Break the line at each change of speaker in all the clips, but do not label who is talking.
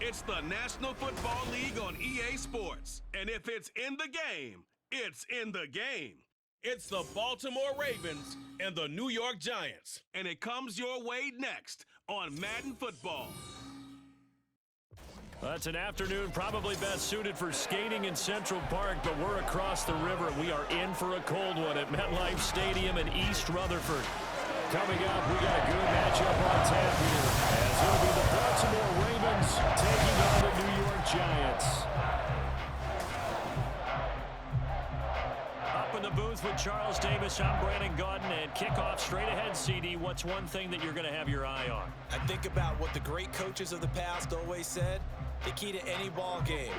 It's the National Football League on EA Sports. And if it's in the game, it's in the game. It's the Baltimore Ravens and the New York Giants. And it comes your way next on Madden Football.
That's an afternoon probably best suited for skating in Central Park, but we're across the river. We are in for a cold one at MetLife Stadium in East Rutherford. Coming up, we got a good matchup on tap here, as it'll be the Baltimore Ravens taking on the New York Giants. Up in the booth with Charles Davis, I'm Brandon Gaudin, and kickoff straight ahead, CD. What's one thing that you're going to have your eye on?
I think about what the great coaches of the past always said. The key to any ball game.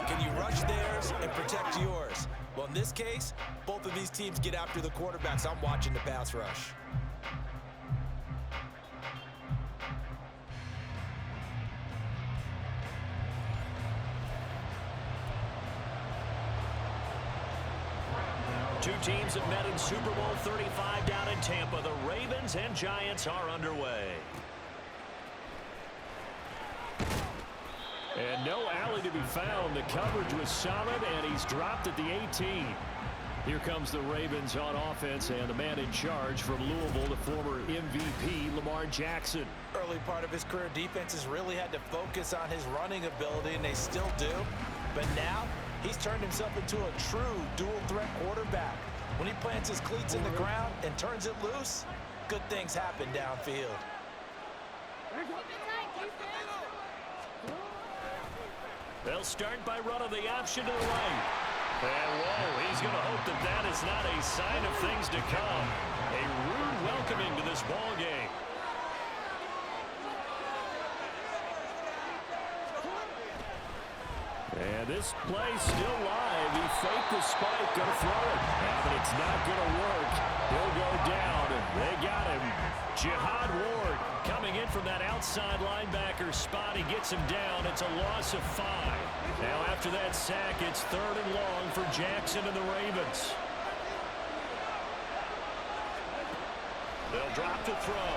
Can you rush theirs and protect yours? Well, in this case, both of these teams get after the quarterbacks. I'm watching the pass rush.
Two teams have met in Super Bowl 35 down in Tampa. The Ravens and Giants are underway. And no alley to be found. The coverage was solid, and he's dropped at the 18. Here comes the Ravens on offense, and the man in charge from Louisville, the former MVP, Lamar Jackson.
Early part of his career, defenses really had to focus on his running ability, and they still do. But now, he's turned himself into a true dual-threat quarterback. When he plants his cleats in the ground and turns it loose, good things happen downfield.
They'll start by running the option to the right. And whoa, he's going to hope that that is not a sign of things to come. A rude welcoming to this ball game. And this play still live. He faked the spike, going to throw it. But it's not going to work. He'll go down. They got him. Jihad Ward coming in from that outside linebacker spot. He gets him down. It's a loss of 5. Now after that sack, it's 3rd and long for Jackson and the Ravens. They'll drop to throw.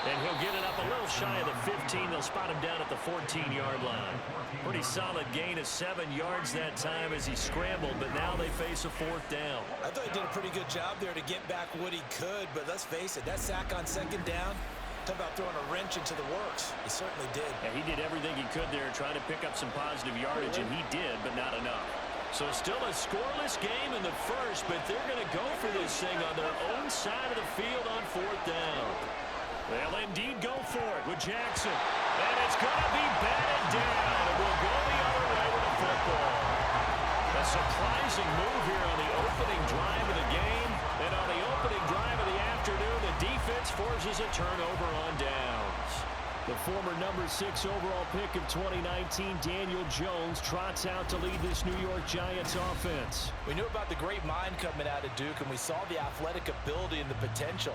And he'll get it up a little shy of the 15. They'll spot him down at the 14-yard line. Pretty solid gain of 7 yards that time as he scrambled, but now they face a 4th down.
I thought he did a pretty good job there to get back what he could, but let's face it, that sack on 2nd down, talk about throwing a wrench into the works. He certainly did.
Yeah, he did everything he could there, trying to pick up some positive yardage, and he did, but not enough. So still a scoreless game in the first, but they're going to go for this thing on their own side of the field on 4th down. They'll indeed go for it with Jackson. And it's going to be batted down. It will go the other way with the football. A surprising move here on the opening drive of the game. And on the opening drive of the afternoon, the defense forces a turnover on downs. The former number 6 overall pick of 2019, Daniel Jones, trots out to lead this New York Giants offense.
We knew about the great mind coming out of Duke, and we saw the athletic ability and the potential.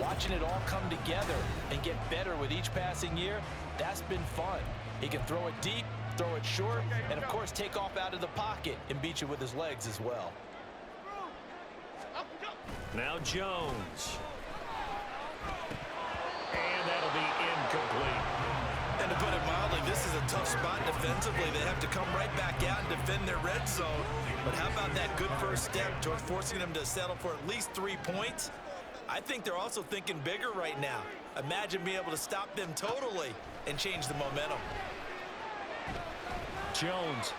Watching it all come together and get better with each passing year, that's been fun. He can throw it deep, throw it short, and of course take off out of the pocket and beat you with his legs as well.
Now Jones. And that'll be incomplete.
And to put it mildly, this is a tough spot defensively. They have to come right back out and defend their red zone. But how about that good first step towards forcing them to settle for at least 3 points? I think they're also thinking bigger right now. Imagine being able to stop them totally and change the momentum.
Jones.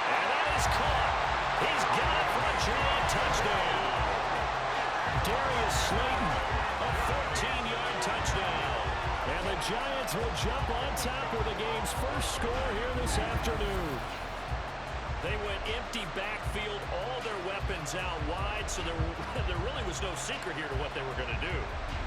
And that is caught. He's got it for a giant touchdown. Darius Slayton, a 14-yard touchdown. And the Giants will jump on top of the game's first score here this afternoon. They went empty backfield, all their weapons out wide, so there really was no secret here to what they were going to do.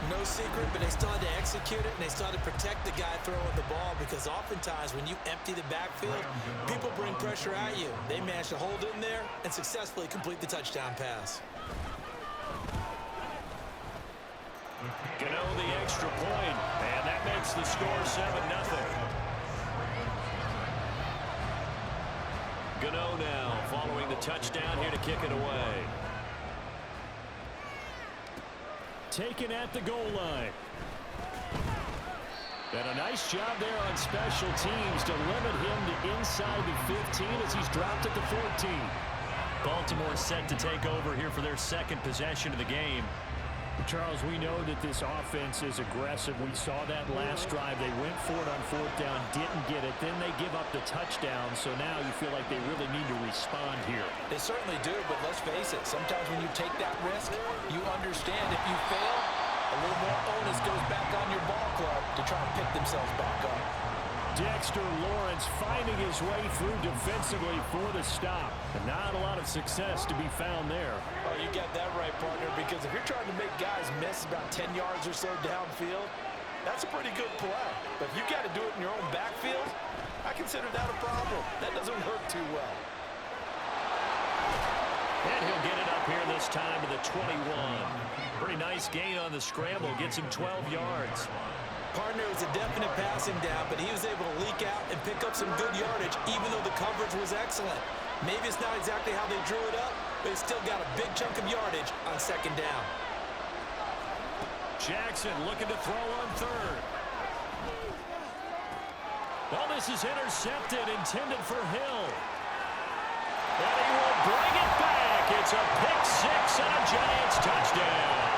No secret, but they still had to execute it, and they still had to protect the guy throwing the ball, because oftentimes when you empty the backfield, people bring pressure at you. They managed to hold in there and successfully complete the touchdown pass.
Gano the extra point, and that makes the score 7-0. Gano now following the touchdown here to kick it away. taken at the goal line. And a nice job there on special teams to limit him to inside the 15 as he's dropped at the 14. Baltimore set to take over here for their second possession of the game. Charles, we know that this offense is aggressive. We saw that last drive. They went for it on fourth down, didn't get it. Then they give up the touchdown. So now you feel like they really need to respond here.
They certainly do, but let's face it. Sometimes when you take that risk, you understand if you fail, a little more onus goes back on your ball club to try and pick themselves back up.
Dexter Lawrence finding his way through defensively for the stop. And not a lot of success to be found there.
Oh, you got that right, partner, because if you're trying to make guys miss about 10 yards or so downfield, that's a pretty good play. But if you got to do it in your own backfield, I consider that a problem. That doesn't work too well.
And he'll get it up here this time to the 21. Pretty nice gain on the scramble. Gets him 12 yards.
Partner, was a definite passing down, but he was able to leak out and pick up some good yardage, even though the coverage was excellent. Maybe it's not exactly how they drew it up, but he still got a big chunk of yardage on second down.
Jackson looking to throw on third. Well, this is intercepted, intended for Hill. And he will bring it back. It's a pick six and a Giants touchdown.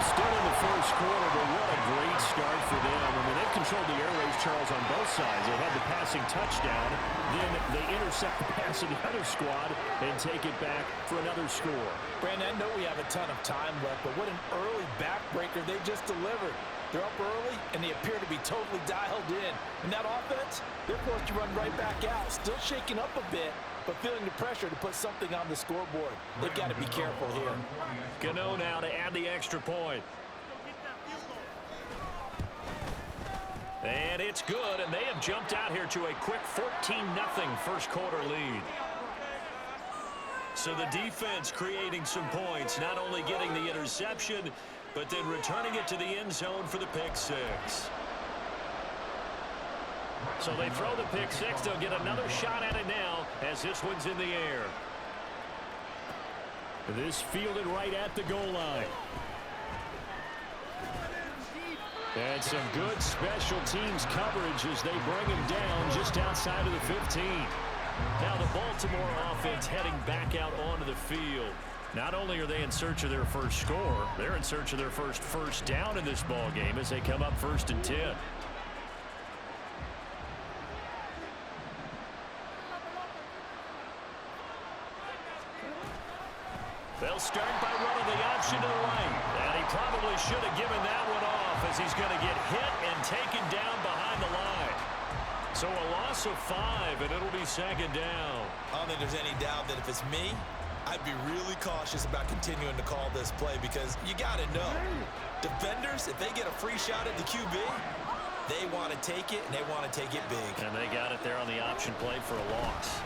Still in the first quarter, but what a great start for them. I mean, they've controlled the airways, Charles, on both sides. They had the passing touchdown, then they intercept the pass of the other squad and take it back for another score.
Brandon, I know we have a ton of time left, but what an early backbreaker they just delivered. They're up early, and they appear to be totally dialed in. And that offense, they're forced to run right back out, still shaking up a bit, but feeling the pressure to put something on the scoreboard. They've got to be careful here.
Gano now to add the extra point. And it's good, and they have jumped out here to a quick 14-0 first quarter lead. So the defense creating some points, not only getting the interception, but then returning it to the end zone for the pick six. So they throw the pick six. They'll get another shot at it now as this one's in the air. This fielded right at the goal line. And some good special teams coverage as they bring him down just outside of the 15. Now the Baltimore offense heading back out onto the field. Not only are they in search of their first score, they're in search of their first down in this ball game as they come up 1st and 10. They'll start by running the option to the right. And he probably should have given that one off as he's going to get hit and taken down behind the line. So a loss of 5, and it'll be second down.
I don't think there's any doubt that if it's me, I'd be really cautious about continuing to call this play because you got to know, defenders, if they get a free shot at the QB, they want to take it, and they want to take it big.
And they got it there on the option play for a loss.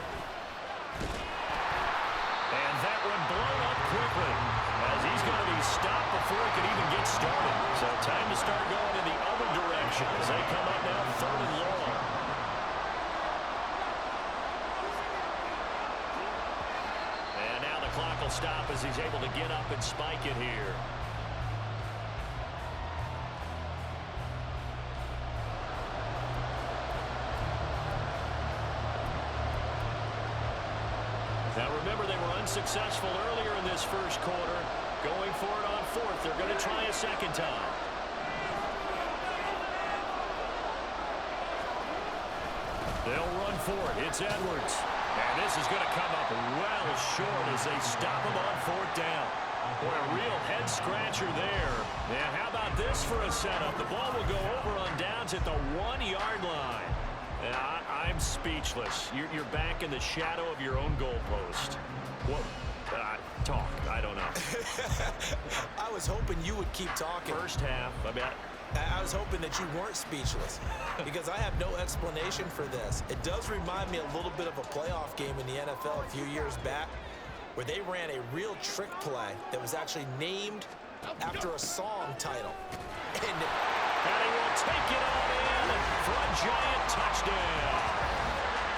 And that one blown up quickly as he's going to be stopped before he can even get started. So time to start going in the other direction as they come up now 3rd and long. And now the clock will stop as he's able to get up and spike it here. Now remember, they were unsuccessful earlier in this first quarter. Going for it on 4th. They're going to try a second time. They'll run for it. It's Edwards. And this is going to come up well short as they stop him on 4th down. Boy, a real head-scratcher there. Now, how about this for a setup? The ball will go over on downs at the 1-yard line. I'm speechless. You're back in the shadow of your own goalpost. What? Talk. I don't know.
I was hoping you would keep talking.
First half.
I was hoping that you weren't speechless because I have no explanation for this. It does remind me a little bit of a playoff game in the NFL a few years back where they ran a real trick play that was actually named after a song title. And
he will take it on in for a Giant touchdown.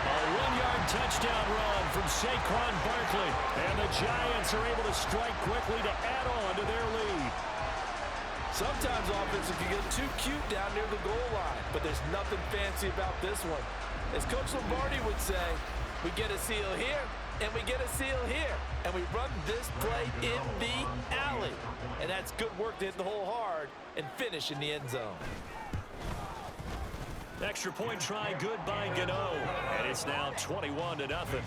A 1-yard touchdown run from Saquon Barkley. And the Giants are able to strike quickly to add on to their lead.
Sometimes offense can get too cute down near the goal line, but there's nothing fancy about this one. As Coach Lombardi would say, we get a seal here, and we get a seal here, and we run this play in the alley. And that's good work to hit the hole hard and finish in the end zone.
Extra point try good by Gano, and it's now 21-0.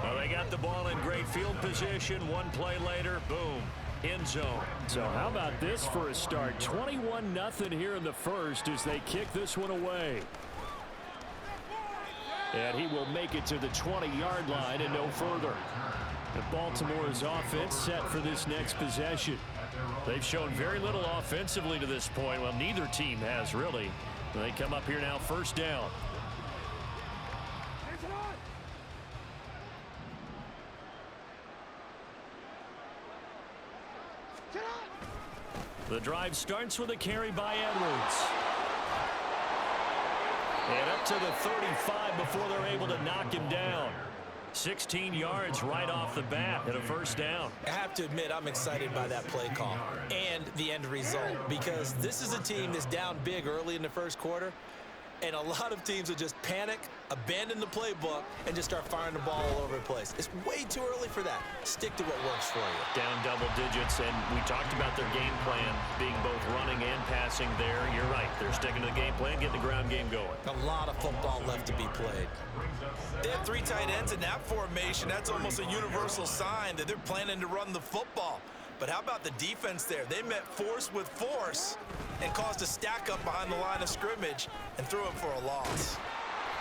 Well, they got the ball in great field position. One play later, boom, end zone.
So how about this for a start? 21-0 here in the first as they kick this one away. And he will make it to the 20-yard line and no further. And Baltimore's offense set for this next possession.
They've shown very little offensively to this point. Well, neither team has really. They come up here now, first down. The drive starts with a carry by Edwards. And up to the 35 before they're able to knock him down. 16 yards right off the bat and a first down.
I have to admit, I'm excited by that play call and the end result, because this is a team that's down big early in the first quarter, and a lot of teams will just panic, abandon the playbook, and just start firing the ball all over the place. It's way too early for that. Stick to what works for you.
Down double digits, and we talked about their game plan being both running and passing there. You're right. They're sticking to the game plan, getting the ground game going.
A lot of football left to be played. They have three tight ends in that formation. That's almost a universal sign that they're planning to run the football. But how about the defense there? They met force with force and caused a stack up behind the line of scrimmage and threw him for a loss.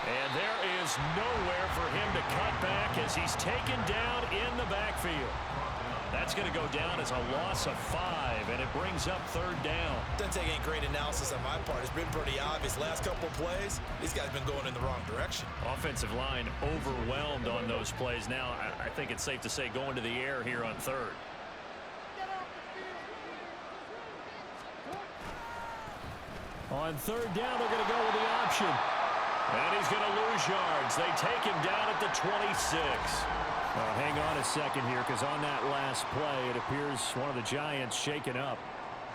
And there is nowhere for him to cut back as he's taken down in the backfield. That's going to go down as a loss of 5, and it brings up third down.
Doesn't take any great analysis on my part. It's been pretty obvious. Last couple of plays, these guys have been going in the wrong direction.
Offensive line overwhelmed on those plays. Now, I think it's safe to say going to the air here on third.
On third down, they're going to go with the option.
And he's going to lose yards. They take him down at the 26.
Hang on a second here, because on that last play, it appears one of the Giants shaken up.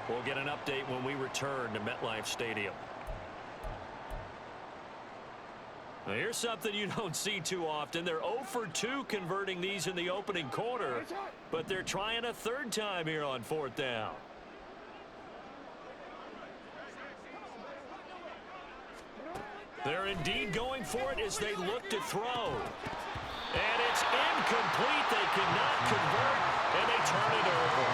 We'll get an update when we return to MetLife Stadium. Now, here's something you don't see too often. They're 0 for 2 converting these in the opening quarter, but they're trying a third time here on fourth down. They're indeed going for it as they look to throw. And it's incomplete. They cannot convert, and they turn it over.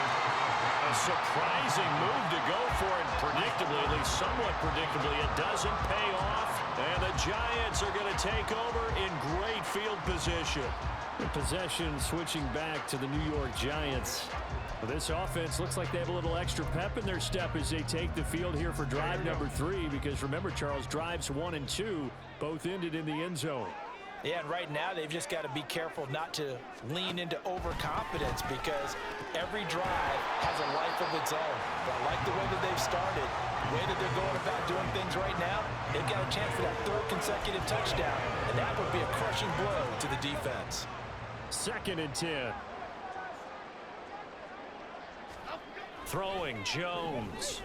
A surprising move to go for it. Predictably, at least somewhat predictably, it doesn't pay off. And the Giants are going to take over in great field position.
The possession switching back to the New York Giants. This offense looks like they have a little extra pep in their step as they take the field here for drive number 3, because remember, Charles, drives 1 and 2 both ended in the end zone.
Yeah, and right now they've just got to be careful not to lean into overconfidence, because every drive has a life of its own. But I like the way that they've started, the way that they're going about doing things right now. They've got a chance for that third consecutive touchdown, and that would be a crushing blow to the defense.
2nd and 10.
Throwing Jones.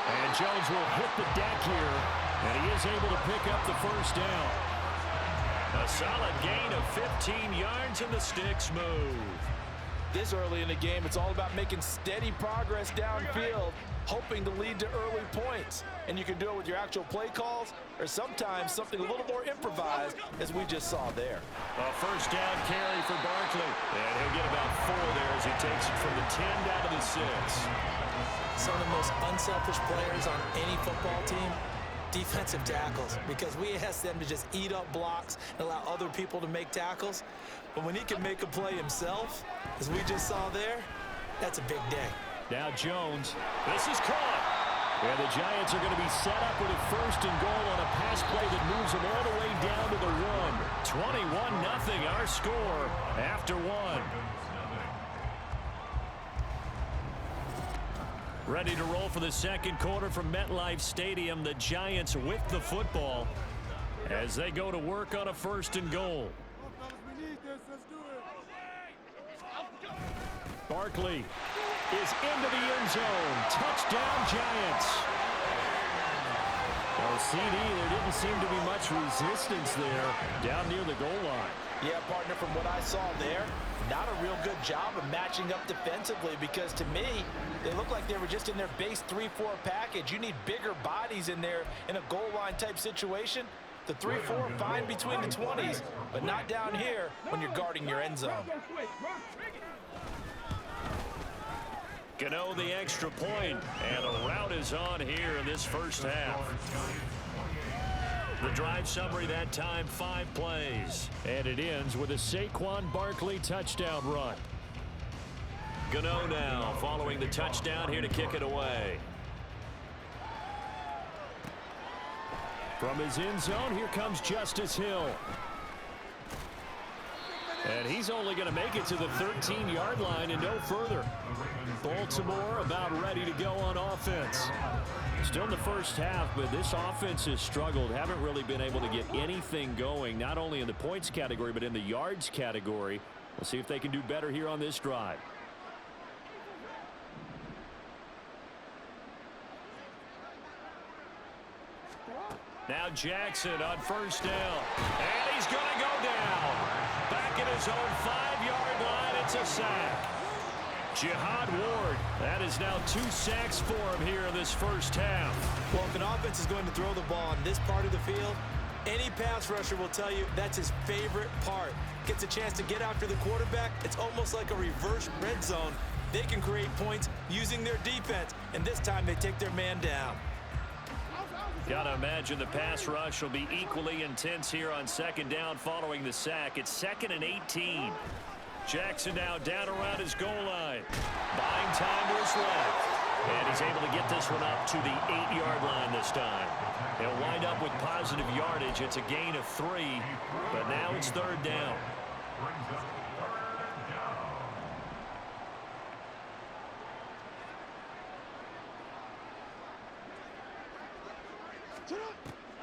And Jones will hit the deck here, and he is able to pick up the first down.
A solid gain of 15 yards, and the sticks move.
This early in the game, it's all about making steady progress downfield, hoping to lead to early points. And you can do it with your actual play calls, or sometimes something a little more improvised, as we just saw there.
A first down carry for Barkley. And he'll get about 4 there as he takes it from the 10 down to the 6.
Some of the most unselfish players on any football team, defensive tackles, because we ask them to just eat up blocks and allow other people to make tackles. But when he can make a play himself, as we just saw there, that's a big day.
Now Jones.
This is caught.
And the Giants are going to be set up with a 1st and goal on a pass play that moves them all the way down to the 1.
21-0 our score after 1. Ready to roll for the second quarter from MetLife Stadium. The Giants with the football as they go to work on a 1st and goal.
Barkley is into the end zone. Touchdown, Giants. Well, CD, there didn't seem to be much resistance there down near the goal line.
Yeah, partner, from what I saw there, not a real good job of matching up defensively, because to me, they look like they were just in their base 3-4 package. You need bigger bodies in there in a goal line type situation. The 3-4 fine between the 20s, but not down here when you're guarding your end zone.
Gano the extra point, and a rout is on here in this first half. The drive summary that time, 5 plays.
And it ends with a Saquon Barkley touchdown run.
Gano now following the touchdown here to kick it away.
From his end zone, here comes Justice Hill. And he's only going to make it to the 13-yard line and no further. Baltimore about ready to go on offense. Still in the first half, but this offense has struggled. Haven't really been able to get anything going, not only in the points category, but in the yards category. We'll see if they can do better here on this drive.
Now Jackson on first down. And he's going to go down. Back at his own 5-yard line. It's a sack. Jihad Ward, that is now 2 sacks for him here in this first half.
Well, if an offense is going to throw the ball on this part of the field, any pass rusher will tell you that's his favorite part. Gets a chance to get after the quarterback. It's almost like a reverse red zone. They can create points using their defense, and this time they take their man down.
Gotta imagine the pass rush will be equally intense here on second down following the sack. It's 2nd and 18. Jackson now down around his goal line. Buying time to his left. And he's able to get this one up to the 8-yard line this time. He'll wind up with positive yardage. It's a gain of 3, but now it's 3rd down.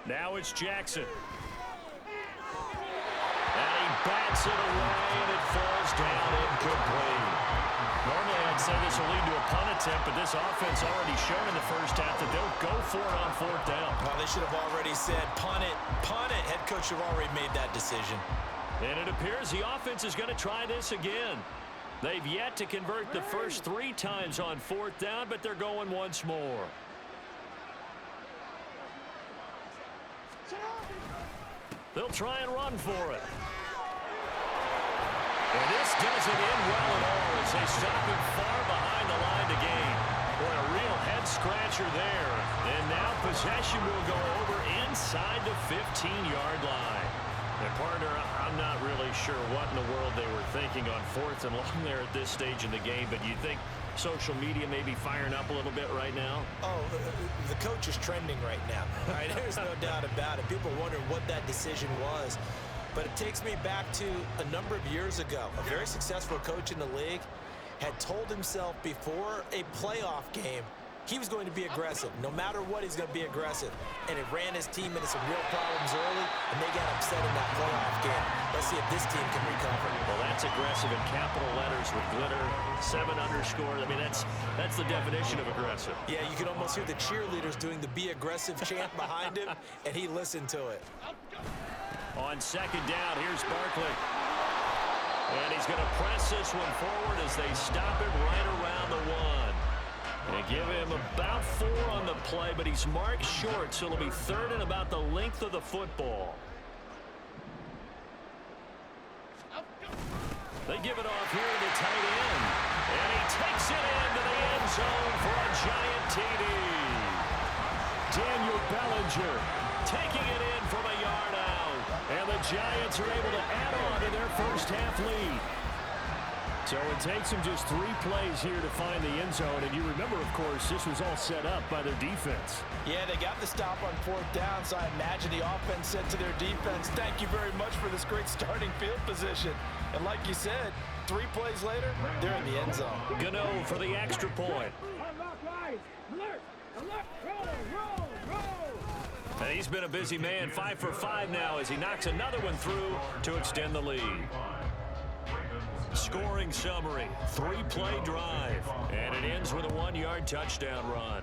Now it's Jackson. And he bats it away, and it falls down incomplete. Normally, I'd say this will lead to a punt attempt, but this offense already shown in the first half that they'll go for it on 4th down.
Well, they should have already said, punt it, punt it. Head coach should have already made that decision.
And it appears the offense is going to try this again. They've yet to convert the first 3 times on 4th down, but they're going once more. They'll try and run for it. And this doesn't end well at all as they stop him far behind the line to gain. Boy, a real head-scratcher there. And now possession will go over inside the 15-yard line. And partner, I'm not really sure what in the world they were thinking on 4th and long there at this stage in the game, but you think social media may be firing up a little bit right now?
Oh, the coach is trending right now. Right? There's no doubt about it. People wonder what that decision was. But it takes me back to a number of years ago. A very successful coach in the league had told himself before a playoff game he was going to be aggressive. No matter what, he's going to be aggressive. And it ran his team into some real problems early, and they got upset in that playoff game. Let's see if this team can recover.
Well, that's aggressive in capital letters with glitter, 7 underscores. I mean, that's the definition of aggressive.
Yeah, you can almost hear the cheerleaders doing the be aggressive chant behind him, and he listened to it.
On 2nd down, here's Barkley. And he's going to press this one forward as they stop him right around the 1. They give him about 4 on the play, but he's marked short, so it'll be 3rd and about the length of the football. They give it off here to the tight end. And he takes it into the end zone for a giant TD.
Daniel Bellinger
Taking it in from a yard out.
And the Giants are able to add on to their first half lead. So it takes them just 3 plays here to find the end zone. And you remember, of course, this was all set up by their defense.
Yeah, they got the stop on 4th down, so I imagine the offense said to their defense, thank you very much for this great starting field position. And like you said, 3 plays later, they're in the end zone.
Gano for the extra point. And he's been a busy man, 5 for 5 now as he knocks another one through to extend the lead. Scoring summary, 3-play drive, and it ends with a 1-yard touchdown run.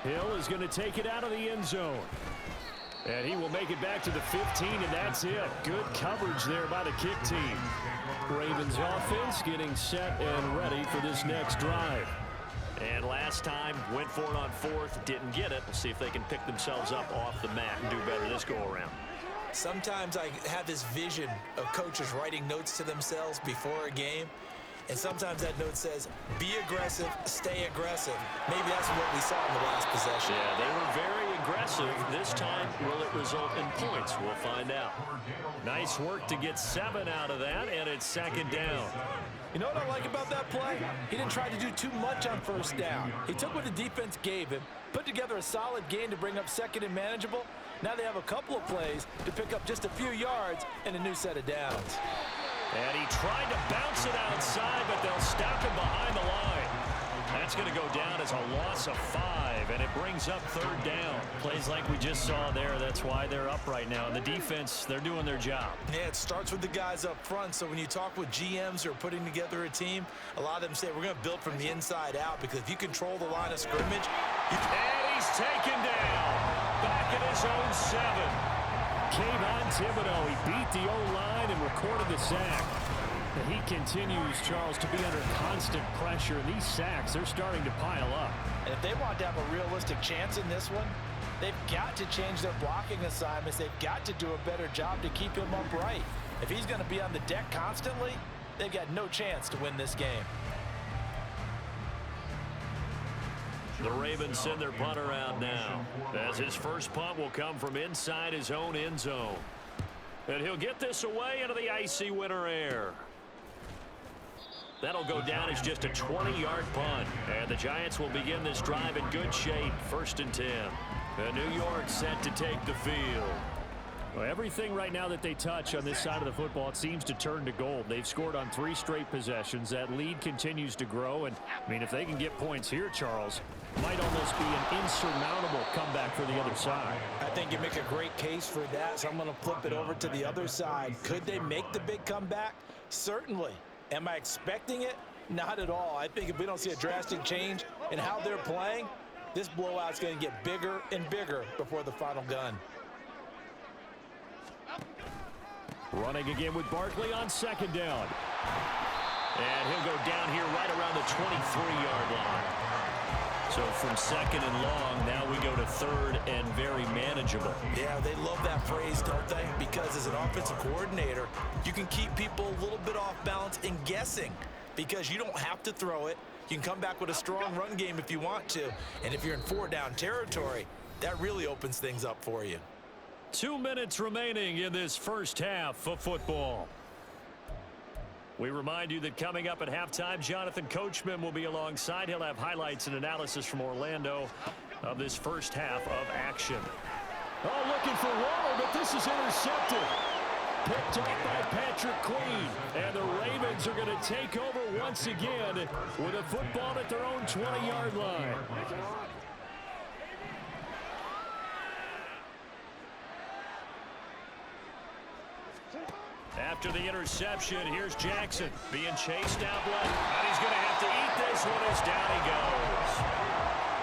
Hill is going to take it out of the end zone. And he will make it back to the 15, and that's it. Good coverage there by the kick team. Ravens offense getting set and ready for this next drive.
And last time, went for it on 4th, didn't get it. We'll see if they can pick themselves up off the mat and do better this go-around.
Sometimes I have this vision of coaches writing notes to themselves before a game, and sometimes that note says, be aggressive, stay aggressive. Maybe that's what we saw in the last possession.
Yeah, they were very aggressive. This time, will it result in points? We'll find out.
Nice work to get 7 out of that, and it's 2nd down.
You know what I like about that play? He didn't try to do too much on 1st down. He took what the defense gave him, put together a solid game to bring up 2nd and manageable. Now they have a couple of plays to pick up just a few yards and a new set of downs.
And he tried to bounce it outside, but they'll stop him behind the line. That's going to go down as a loss of 5, and it brings up 3rd down.
Plays like we just saw there, that's why they're up right now. And the defense, they're doing their job.
Yeah, it starts with the guys up front, so when you talk with GMs who are putting together a team, a lot of them say we're going to build from the inside out, because if you control the line of scrimmage, you can...
And he's taken down, back at his own 7.
Kayvon Thibodeau, he beat the O-line and recorded the sack. And he continues, Charles, to be under constant pressure. And these sacks, they're starting to pile up.
And if they want to have a realistic chance in this one, they've got to change their blocking assignments. They've got to do a better job to keep him upright. If he's going to be on the deck constantly, they've got no chance to win this game.
The Ravens send their punter out now, as his first punt will come from inside his own end zone. And he'll get this away into the icy winter air. That'll go down as just a 20-yard punt. And the Giants will begin this drive in good shape, 1st and 10. And New York set to take the field.
Well, everything right now that they touch on this side of the football, it seems to turn to gold. They've scored on 3 straight possessions. That lead continues to grow. And, I mean, if they can get points here, Charles, might almost be an insurmountable comeback for the other side.
I think you make a great case for that, so I'm going to flip it over to the other side. Could they make the big comeback? Certainly. Am I expecting it? Not at all. I think if we don't see a drastic change in how they're playing, this blowout's going to get bigger and bigger before the final gun.
Running again with Barkley on 2nd down.
And he'll go down here right around the 23-yard line. So from 2nd and long, now we go to 3rd and very manageable.
Yeah, they love that phrase, don't they? Because as an offensive coordinator, you can keep people a little bit off balance and guessing, because you don't have to throw it. You can come back with a strong run game if you want to. And if you're in 4-down territory, that really opens things up for you.
2 minutes remaining in this first half of football.
We remind you that coming up at halftime, Jonathan Coachman will be alongside. He'll have highlights and analysis from Orlando of this first half of action.
Oh, looking for Waller, but this is intercepted. Picked up by Patrick Queen. And the Ravens are going to take over once again with a football at their own 20-yard line.
After the interception, here's Jackson being chased out left. And he's going to have to eat this one as down he goes.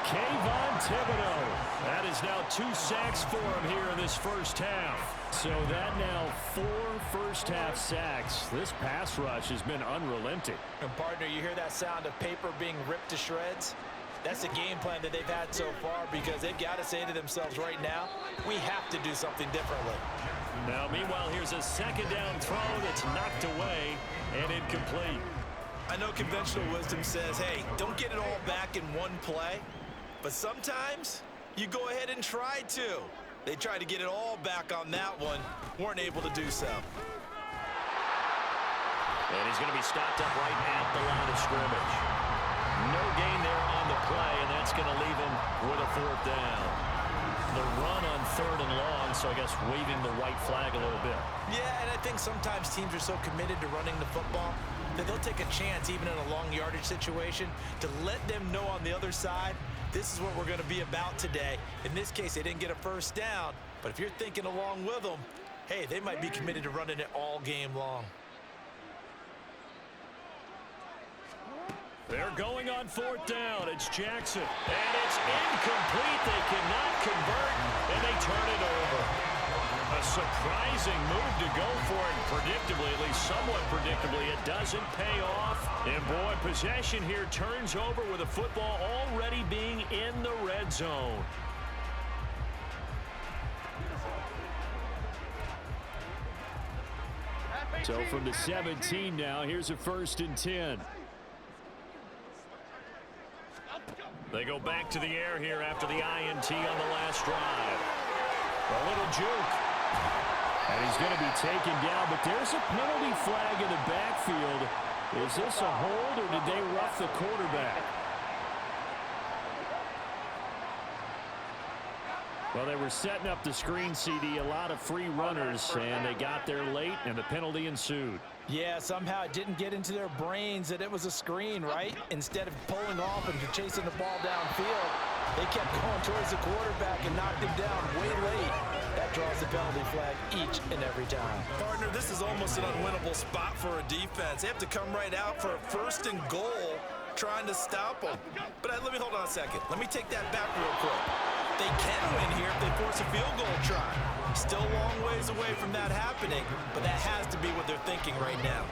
Kayvon Thibodeau. That is now 2 sacks for him here in this first half. So that now 4 first-half sacks. This pass rush has been unrelenting.
And, partner, you hear that sound of paper being ripped to shreds? That's the game plan that they've had so far, because they've got to say to themselves right now, we have to do something differently.
Now, meanwhile, here's a 2nd down throw that's knocked away and incomplete.
I know conventional wisdom says, hey, don't get it all back in one play. But sometimes you go ahead and try to. They tried to get it all back on that one, weren't able to do so.
And he's going to be stopped up right at the line of scrimmage. No gain there on the play, and that's going to leave him with a 4th down. The run on 3rd and long, so I guess waving the white flag a little bit.
Yeah, and I think sometimes teams are so committed to running the football that they'll take a chance, even in a long yardage situation, to let them know on the other side, this is what we're going to be about today. In this case, they didn't get a 1st down, but if you're thinking along with them,
hey, they might be committed to running it all game long.
They're going on 4th down. It's Jackson. And it's incomplete. They cannot convert, and they turn it over. A surprising move to go for it. Predictably, at least somewhat predictably, it doesn't pay off. And, boy, possession here turns over with the football already being in the red zone.
So from the 17 now, here's a 1st and 10.
They go back to the air here after the INT on the last drive. A little juke.
And he's going to be taken down, but there's a penalty flag in the backfield. Is this a hold, or did they rough the quarterback? Well, they were setting up the screen, CD, a lot of free runners, and they got there late, and the penalty ensued.
Yeah, somehow it didn't get into their brains that it was a screen, right? Instead of pulling off and chasing the ball downfield, they kept going towards the quarterback and knocked him down way late. That draws the penalty flag each and every time.
Partner, this is almost an unwinnable spot for a defense. They have to come right out for a 1st and goal trying to stop them. But let me hold on a second. Let me take that back real quick. They can win here if they force a field goal try. Still a long ways away from that happening, but that has to be what they're thinking right now.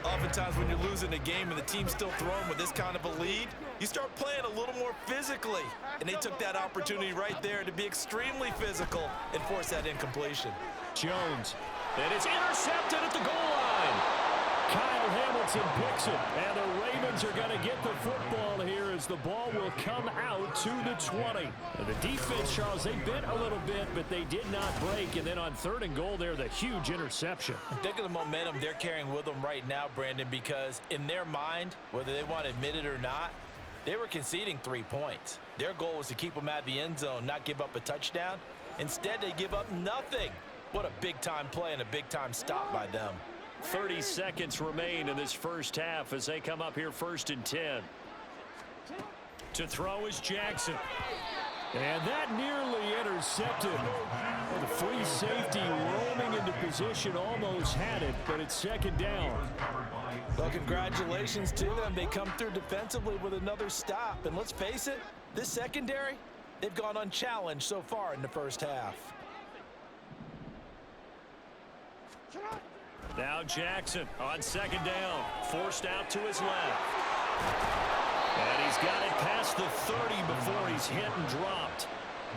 Oftentimes when you're losing a game and the team's still throwing with this kind of a lead, you start playing a little more physically. And they took that opportunity right there to be extremely physical and force that incompletion.
Jones.
And it's intercepted at the goal line.
Kyle Hamilton picks it, and the Ravens are going to get the football here as the ball will come out to the 20. And the defense, Charles, they bit a little bit, but they did not break. And then on 3rd and goal there, the huge interception.
Think of the momentum they're carrying with them right now, Brandon, because in their mind, whether they want to admit it or not, they were conceding 3 points. Their goal was to keep them at the end zone, not give up a touchdown. Instead, they give up nothing. What a big-time play and a big-time stop by them.
30 seconds remain in this first half as they come up here 1st and 10. To throw is Jackson.
And that nearly intercepted. The free safety roaming into position almost had it, but it's 2nd down.
Well, congratulations to them. They come through defensively with another stop. And let's face it, this secondary, they've gone unchallenged so far in the first half.
Now Jackson on 2nd down, forced out to his left. And he's got it past the 30 before he's hit and dropped.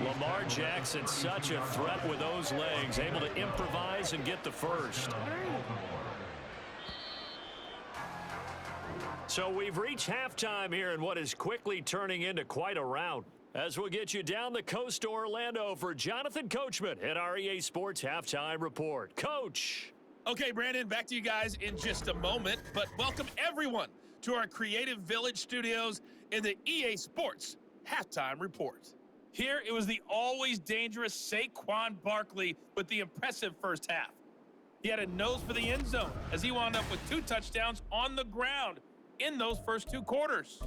Lamar Jackson, such a threat with those legs, able to improvise and get the first. So we've reached halftime here in what is quickly turning into quite a rout. As we'll get you down the coast to Orlando for Jonathan Coachman at our EA Sports Halftime Report. Coach.
Okay, Brandon, back to you guys in just a moment, but welcome everyone to our Creative Village studios in the EA Sports Halftime Report. Here, it was the always dangerous Saquon Barkley with the impressive first half. He had a nose for the end zone as he wound up with 2 touchdowns on the ground in those first 2 quarters.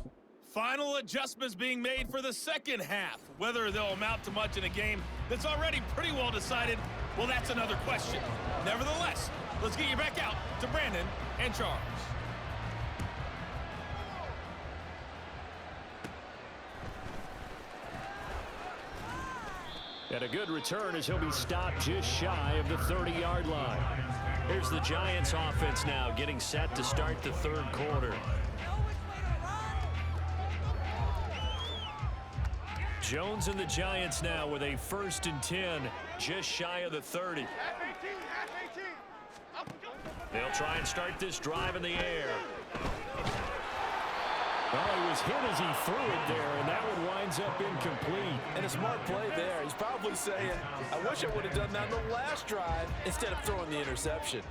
Final adjustments being made for the second half. Whether they'll amount to much in a game that's already pretty well decided, well, that's another question. Nevertheless, let's get you back out to Brandon and Charles.
And a good return as he'll be stopped just shy of the 30-yard line.
Here's the Giants offense now getting set to start the 3rd quarter. Jones and the Giants now with a 1st and 10, just shy of the 30. They'll try and start this drive in the air.
Well, he was hit as he threw it there, and that one winds up incomplete.
And a smart play there. He's probably saying, I wish I would have done that on the last drive instead of throwing the interception.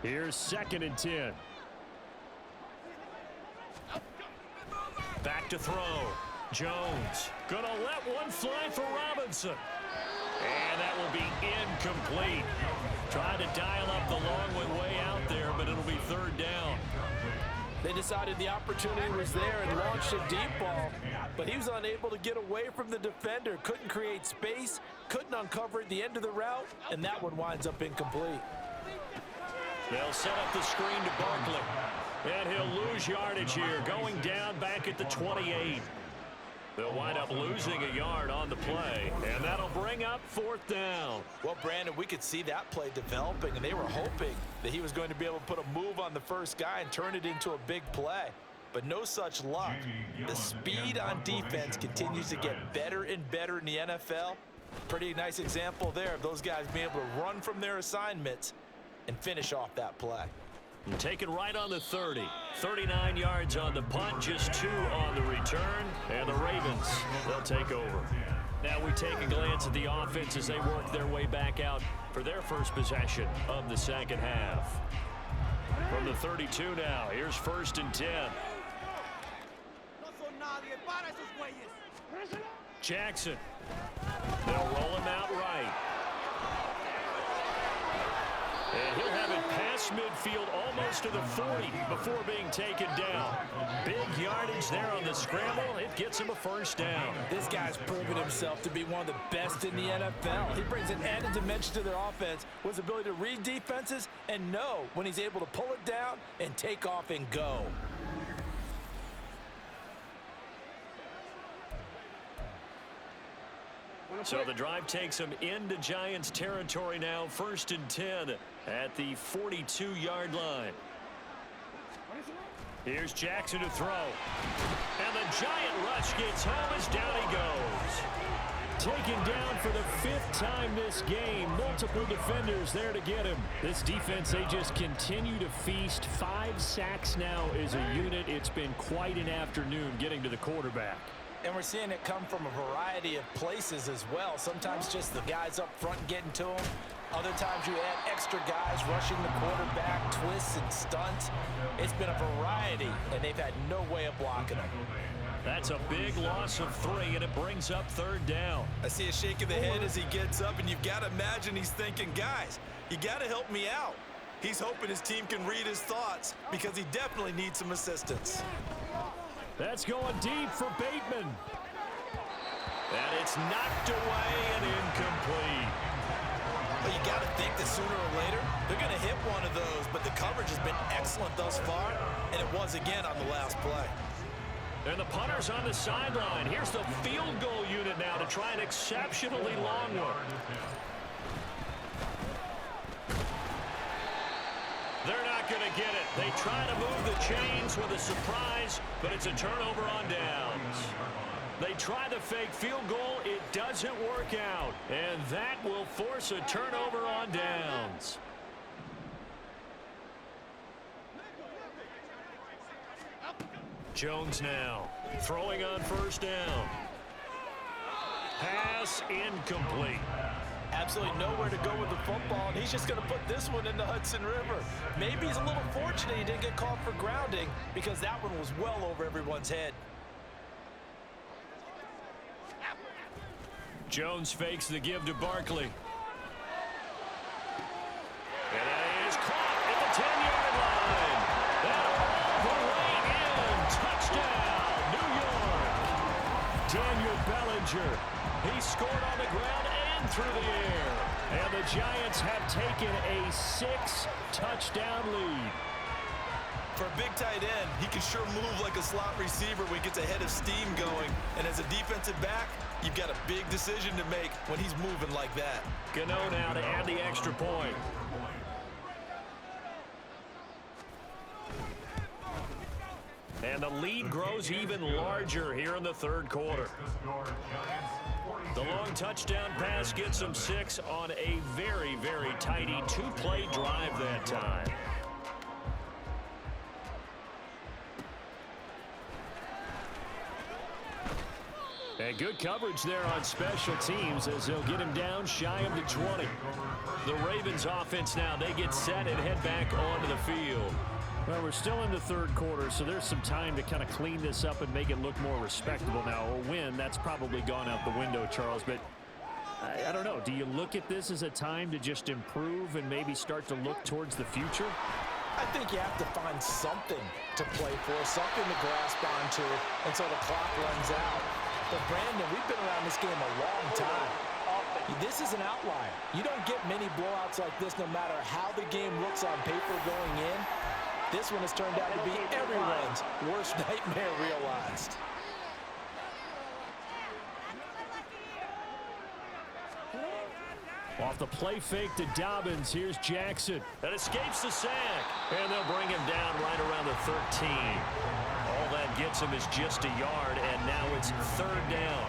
Here's 2nd and 10.
Back to throw. Jones gonna let one fly for Robinson. And that will be incomplete. Trying to dial up the long one way out there, but it'll be 3rd down.
They decided the opportunity was there and launched a deep ball, but he was unable to get away from the defender, couldn't create space, couldn't uncover at the end of the route, and that one winds up incomplete.
They'll set up the screen to Barkley, and he'll lose yardage here, going down back at the 28. They'll wind up losing a yard on the play, and that'll bring up 4th down.
Well, Brandon, we could see that play developing, and they were hoping that he was going to be able to put a move on the first guy and turn it into a big play. But no such luck. The speed on defense continues to get better and better in the NFL. Pretty nice example there of those guys being able to run from their assignments and finish off that play.
And take it right on the 30. 39 yards on the punt, just 2 on the return. And the Ravens, they'll take over. Now we take a glance at the offense as they work their way back out for their first possession of the second half. From the 32 now, here's 1st and 10. Jackson. They'll roll him out right. And he'll have it past midfield almost to the 40 before being taken down. Big yardage there on the scramble. It gets him a 1st down.
This guy's proven himself to be one of the best in the NFL. He brings an added dimension to their offense with his ability to read defenses and know when he's able to pull it down and take off and go.
So the drive takes him into Giants territory now. 1st and 10 at the 42-yard line. Here's Jackson to throw. And the Giant rush gets home as down he goes.
Taken down for the 5th time this game. Multiple defenders there to get him. This defense, they just continue to feast. 5 sacks now as a unit. It's been quite an afternoon getting to the quarterback.
And we're seeing it come from a variety of places as well. Sometimes just the guys up front getting to him. Other times you add extra guys rushing the quarterback, twists and stunts. It's been a variety, and they've had no way of blocking him.
That's a big loss of 3, and it brings up 3rd down.
I see a shake of the head as he gets up, and you've got to imagine he's thinking, guys, you got to help me out. He's hoping his team can read his thoughts because he definitely needs some assistance.
That's going deep for Bateman.
And it's knocked away and incomplete.
Well, you got to think that sooner or later, they're going to hit one of those, but the coverage has been excellent thus far, and it was again on the last play.
And the punter's on the sideline. Here's the field goal unit now to try an exceptionally long one. They're not going to get it. They try to move the chains with a surprise, but it's a turnover on downs. They try the fake field goal. It doesn't work out. And that will force a turnover on downs. Jones now throwing on 1st down. Pass incomplete.
Absolutely nowhere to go with the football, and he's just going to put this one in the Hudson River. Maybe he's a little fortunate he didn't get called for grounding because that one was well over everyone's head.
Jones fakes the give to Barkley. And that is caught at the 10-yard line. And all the way in. Touchdown, New York. Daniel Bellinger. He scored on the ground and through the air.
And the Giants have taken a 6-touchdown lead.
For a big tight end, he can sure move like a slot receiver when he gets a head of steam going. And as a defensive back, you've got a big decision to make when he's moving like that.
Gano now to add the extra point. And the lead grows even larger here in the 3rd quarter. The long touchdown pass gets them 6 on a very, very tidy 2-play drive that time.
And good coverage there on special teams as they'll get him down shy of the 20.
The Ravens offense now, they get set and head back onto the field.
Well, we're still in the 3rd quarter, so there's some time to kind of clean this up and make it look more respectable now. A win, that's probably gone out the window, Charles, but I don't know. Do you look at this as a time to just improve and maybe start to look towards the future?
I think you have to find something to play for, something to grasp onto until the clock runs out. But Brandon, we've been around this game a long time. This is an outlier. You don't get many blowouts like this no matter how the game looks on paper going in. This one has turned out to be everyone's worst nightmare realized.
Off the play fake to Dobbins, here's Jackson.
That escapes the sack, and they'll bring him down right around the 13. All that gets him is just a yard, and now it's 3rd down.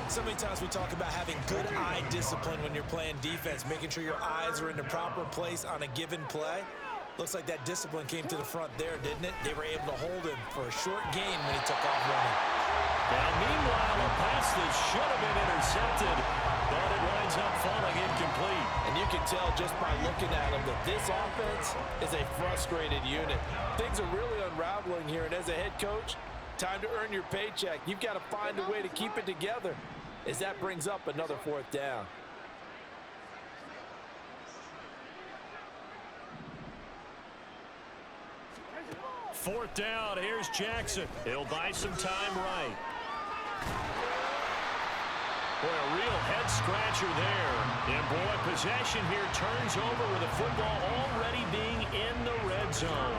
So many times we talk about having good eye discipline when you're playing defense, making sure your eyes are in the proper place on a given play. Looks like that discipline came to the front there, didn't it? They were able to hold him for a short gain when he took off running.
Now, meanwhile, a pass that should have been intercepted, but it winds up falling incomplete.
And you can tell just by looking at him that this offense is a frustrated unit. Things are really unraveling here, and as a head coach, time to earn your paycheck. You've got to find a way to keep it together as that brings up another 4th down.
Fourth down, here's Jackson. He'll buy some time right. Boy, a real head-scratcher there. And, boy, possession here turns over with the football already being in the red zone.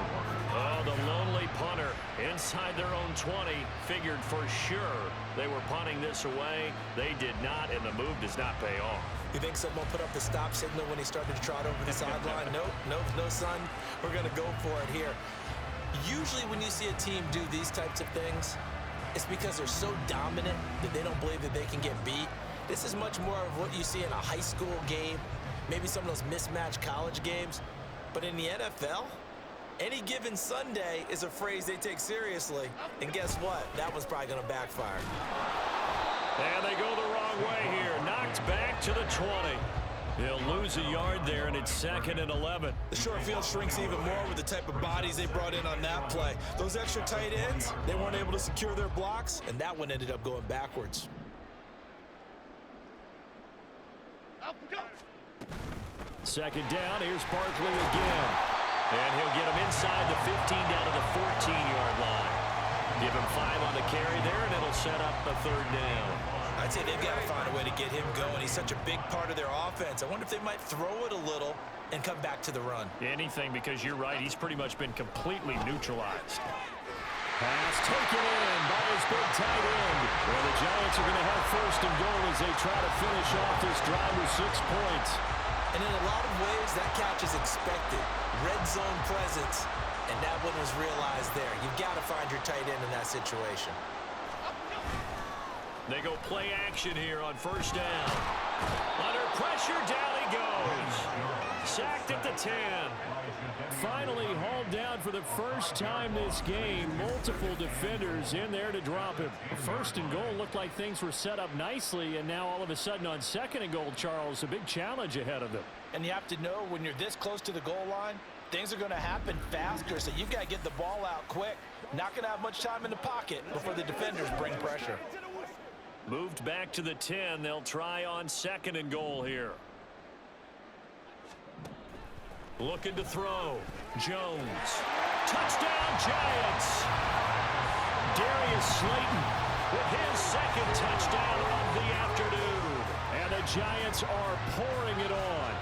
Oh, the lonely punter inside their own 20 figured for sure they were punting this away. They did not, and the move does not pay off.
You think someone put up the stop signal when he started to trot over the sideline? Nope, no, son. We're going to go for it here. Usually when you see a team do these types of things, it's because they're so dominant that they don't believe that they can get beat. This is much more of what you see in a high school game, maybe some of those mismatched college games. But in the NFL, any given Sunday is a phrase they take seriously. And guess what? That one's probably going to backfire.
And they go the wrong way here. Knocked back to the 20. He'll lose a yard there, and it's 2nd and 11.
The short field shrinks even more with the type of bodies they brought in on that play. Those extra tight ends, they weren't able to secure their blocks, and that one ended up going backwards.
Second down, here's Barkley again.
And he'll get him inside the 15 down to the 14-yard line. Give him 5 on the carry there, and it'll set up the 3rd down.
I'd say they've got to find a way to get him going. He's such a big part of their offense. I wonder if they might throw it a little and come back to the run.
Anything, because you're right, he's pretty much been completely neutralized. Pass taken in by his big tight end. Well, the Giants are going to have 1st and goal as they try to finish off this drive with 6 points.
And in a lot of ways, that catch is expected. Red zone presence, and that one was realized there. You've got to find your tight end in that situation.
They go play action here on 1st down. Under pressure, down he goes. Sacked at the 10.
Finally hauled down for the first time this game. Multiple defenders in there to drop him. 1st and goal looked like things were set up nicely, and now all of a sudden on 2nd and goal, Charles, a big challenge ahead of them.
And you have to know when you're this close to the goal line, things are going to happen faster, so you've got to get the ball out quick. Not going to have much time in the pocket before the defenders bring pressure.
Moved back to the 10. They'll try on 2nd and goal here. Looking to throw. Jones. Touchdown, Giants. Darius Slayton with his 2nd touchdown of the afternoon.
And the Giants are pouring it on.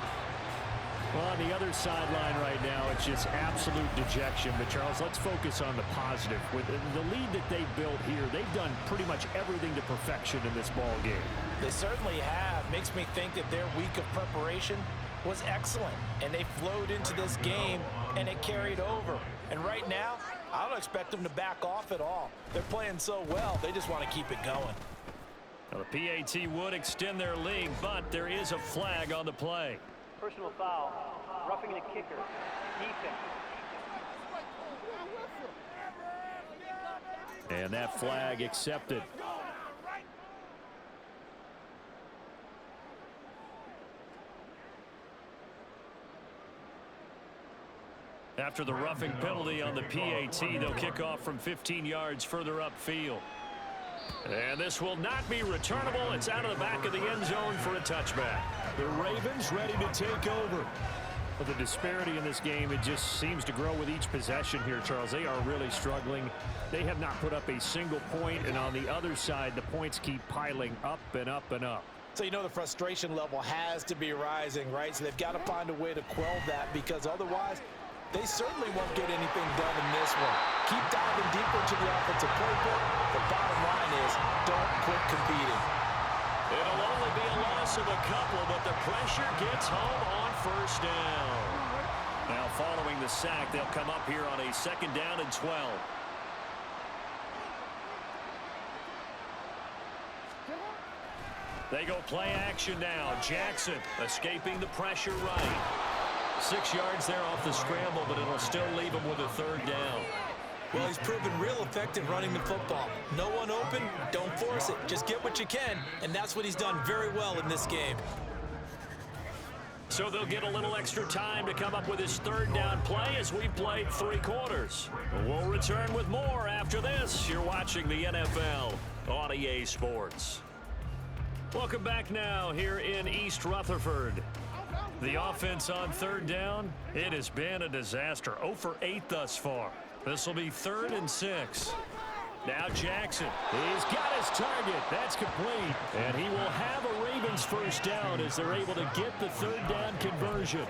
Well, on the other sideline right now, it's just absolute dejection. But, Charles, let's focus on the positive. With the lead that they built here, they've done pretty much everything to perfection in this ball game.
They certainly have. Makes me think that their week of preparation was excellent. And they flowed into this game, and it carried over. And right now, I don't expect them to back off at all. They're playing so well, they just want to keep it going.
Now, the PAT would extend their lead, but there is a flag on the play.
Personal foul, roughing the kicker, defense.
And that flag accepted.
After the roughing penalty on the PAT, they'll kick off from 15 yards further upfield. And this will not be returnable. It's out of the back of the end zone for a touchback.
The Ravens ready to take over. Well, the disparity in this game, it just seems to grow with each possession here, Charles. They are really struggling. They have not put up a single point, and on the other side, the points keep piling up and up and up.
So you know the frustration level has to be rising, right? So they've got to find a way to quell that, because otherwise they certainly won't get anything done in this one. Keep diving deeper into the offensive playbook. The bottom line is don't quit competing.
It'll only be a loss of a couple, but the pressure gets home on first down. Now following the sack, they'll come up here on a 2nd down and 12. They go play action now. Jackson escaping the pressure right. 6 yards there off the scramble, but it'll still leave him with a 3rd down.
Well, he's proven real effective running the football. No one open, don't force it. Just get what you can, and that's what he's done very well in this game.
So they'll get a little extra time to come up with his 3rd down play as we've played 3 quarters. We'll return with more after this. You're watching the NFL on EA Sports. Welcome back now here in East Rutherford. The offense on 3rd down, it has been a disaster. 0 for 8 thus far. This will be 3rd and 6. Now Jackson, he's got his target. That's complete. And he will have a Ravens 1st down as they're able to get the 3rd down conversion.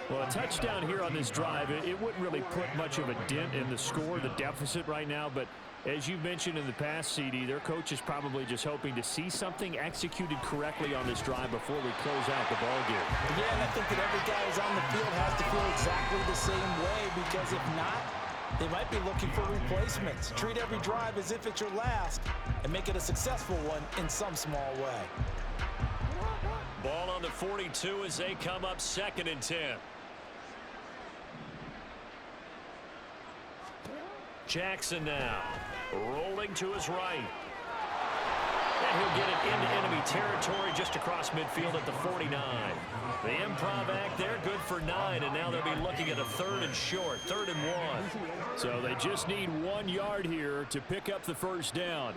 Well, a touchdown here on this drive, it wouldn't really put much of a dent in the score, the deficit right now, but as you mentioned in the past, CD, their coach is probably just hoping to see something executed correctly on this drive before we close out the ballgame.
Yeah, and I think that every guy who's on the field has to feel exactly the same way, because if not, they might be looking for replacements. Treat every drive as if it's your last and make it a successful one in some small way.
Ball on the 42 as they come up 2nd and 10. Jackson now rolling to his right. And he'll get it into enemy territory just across midfield at the 49. The improv act there, good for 9, and now they'll be looking at a 3rd and short, 3rd and 1.
So they just need 1 yard here to pick up the 1st down.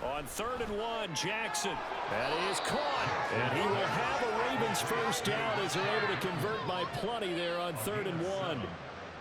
On 3rd and 1, Jackson. That is caught. And he will have a Ravens 1st down as they're able to convert by plenty there on 3rd and 1.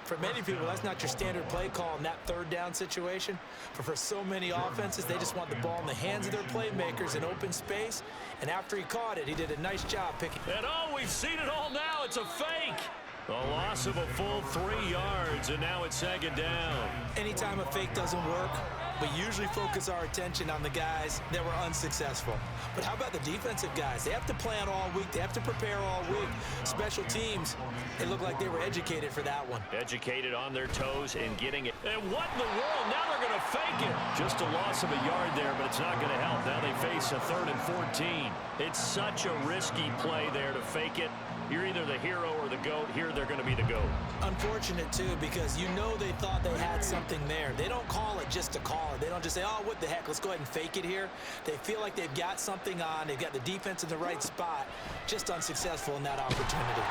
For many people, that's not your standard play call in that 3rd down situation. But for so many offenses, they just want the ball in the hands of their playmakers in open space. And after he caught it, he did a nice job picking.
And oh, we've seen it all now. It's a fake. A loss of a full 3 yards, and now it's 2nd down.
Anytime a fake doesn't work, we usually focus our attention on the guys that were unsuccessful. But how about the defensive guys? They have to plan all week. They have to prepare all week. Special teams, it looked like they were educated for that one.
Educated on their toes and getting it. And what in the world? Now they're going to fake it. Just a loss of a yard there, but it's not going to help. Now they face a 3rd and 14. It's such a risky play there to fake it. You're either the hero or the GOAT. Here they're going to be the GOAT.
Unfortunate, too, because you know they thought they had something there. They don't call it just to call it. They don't just say, oh, what the heck, let's go ahead and fake it here. They feel like they've got something on. They've got the defense in the right spot. Just unsuccessful in that opportunity.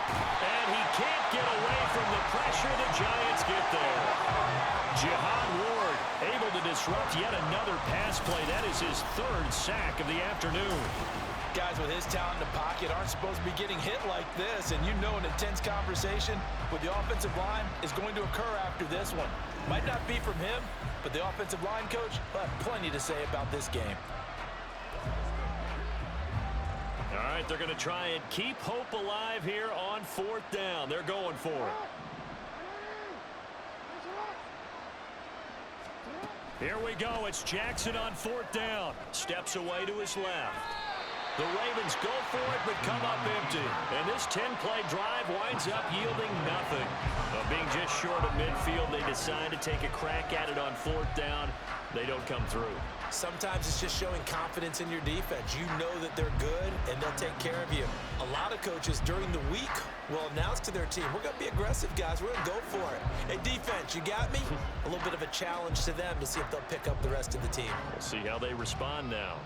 And he can't get away from the pressure. The Giants get there. Jihad Ward able to disrupt yet another pass play. That is his 3rd sack of the afternoon.
Guys with his talent in the pocket aren't supposed to be getting hit like this, and you know an intense conversation with the offensive line is going to occur after this one. Might not be from him, but the offensive line coach will have plenty to say about this game.
All right, they're going to try and keep hope alive here on 4th down. They're going for it. Here we go. It's Jackson on 4th down. Steps away to his left. The Ravens go for it, but come up empty. And this 10-play drive winds up yielding nothing. Being just short of midfield, they decide to take a crack at it on 4th down. They don't come through.
Sometimes it's just showing confidence in your defense. You know that they're good, and they'll take care of you. A lot of coaches during the week will announce to their team, we're going to be aggressive, guys. We're going to go for it. Hey, defense, you got me? A little bit of a challenge to them to see if they'll pick up the rest of the team.
We'll see how they respond now.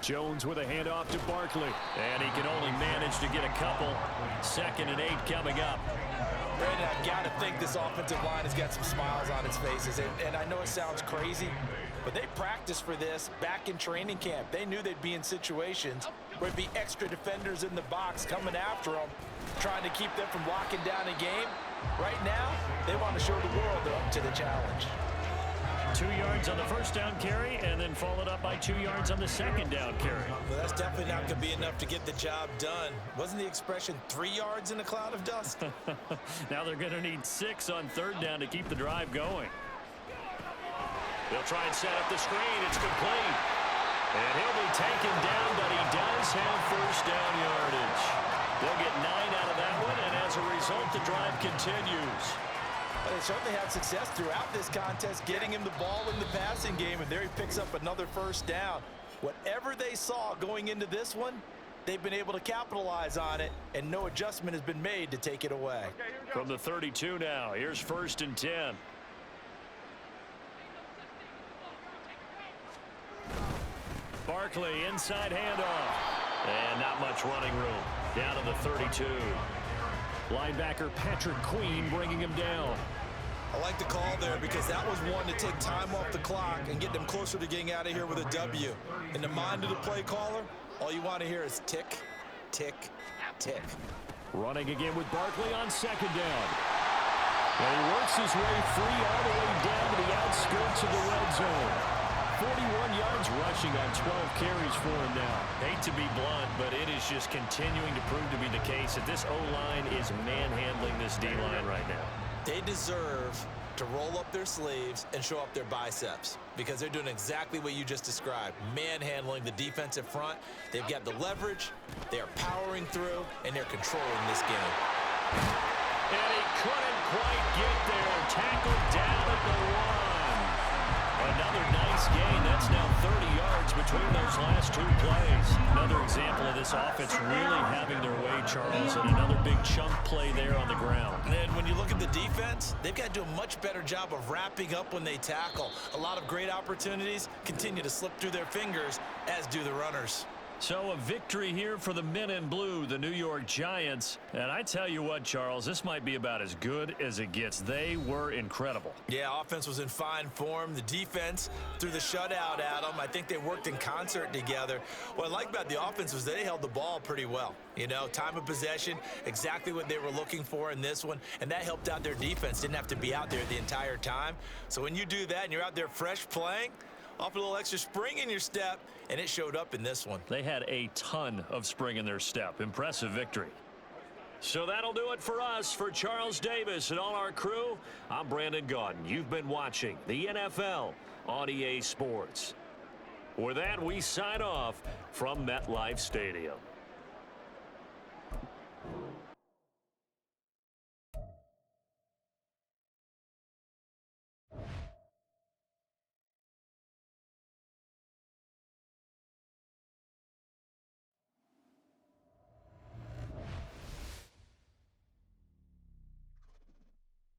Jones with a handoff to Barkley.
And he can only manage to get a couple. 2nd and 8 coming up.
Brandon, I've got to think this offensive line has got some smiles on its faces. And I know it sounds crazy, but they practiced for this back in training camp. They knew they'd be in situations where there'd be extra defenders in the box coming after them, trying to keep them from locking down a game. Right now, they want to show the world they're up to the challenge.
2 yards on the first down carry, and then followed up by 2 yards on the second down carry.
Well, that's definitely not going to be enough to get the job done. Wasn't the expression 3 yards in a cloud of dust?
Now they're going to need 6 on third down to keep the drive going.
They'll try and set up the screen. It's complete. And he'll be taken down, but he does have first down yardage. They'll get 9 out of that one, and as a result, the drive continues.
Well, they certainly had success throughout this contest, getting him the ball in the passing game, and there he picks up another first down. Whatever they saw going into this one, they've been able to capitalize on it, and no adjustment has been made to take it away.
From the 32 now, here's 1st and 10.
Barkley, inside handoff.
And not much running room. Down to the 32.
Linebacker Patrick Queen bringing him down.
I like the call there because that was one to take time off the clock and get them closer to getting out of here with a W. In the mind of the play caller, all you want to hear is tick, tick, tick.
Running again with Barkley on second down. And he works his way free all the way down to the outskirts of the red zone. 41 yards rushing on 12 carries for him now.
Hate to be blunt, but it is just continuing to prove to be the case that this O-line is manhandling this D-line right now.
They deserve to roll up their sleeves and show up their biceps because they're doing exactly what you just described, manhandling the defensive front. They've got the leverage, they are powering through, and they're controlling this game.
And he couldn't quite get there. Tackled down at the 1. Another nice gain. That's now 30 yards between those last 2 plays. Another example of this offense really having their way, Charles, and another big chunk play there on the ground.
And when you look at the defense, they've got to do a much better job of wrapping up when they tackle. A lot of great opportunities continue to slip through their fingers, as do the runners.
So a victory here for the men in blue, the New York Giants. And I tell you what, Charles, this might be about as good as it gets. They were incredible.
Yeah, offense was in fine form. The defense threw the shutout at them. I think they worked in concert together. What I like about the offense was they held the ball pretty well. You know, time of possession, exactly what they were looking for in this one. And that helped out their defense. Didn't have to be out there the entire time. So when you do that and you're out there fresh playing, off a little extra spring in your step, and it showed up in this one.
They had a ton of spring in their step. Impressive victory.
So that'll do it for us. For Charles Davis and all our crew, I'm Brandon Gaudin. You've been watching the NFL on EA Sports. With that, we sign off from MetLife Stadium.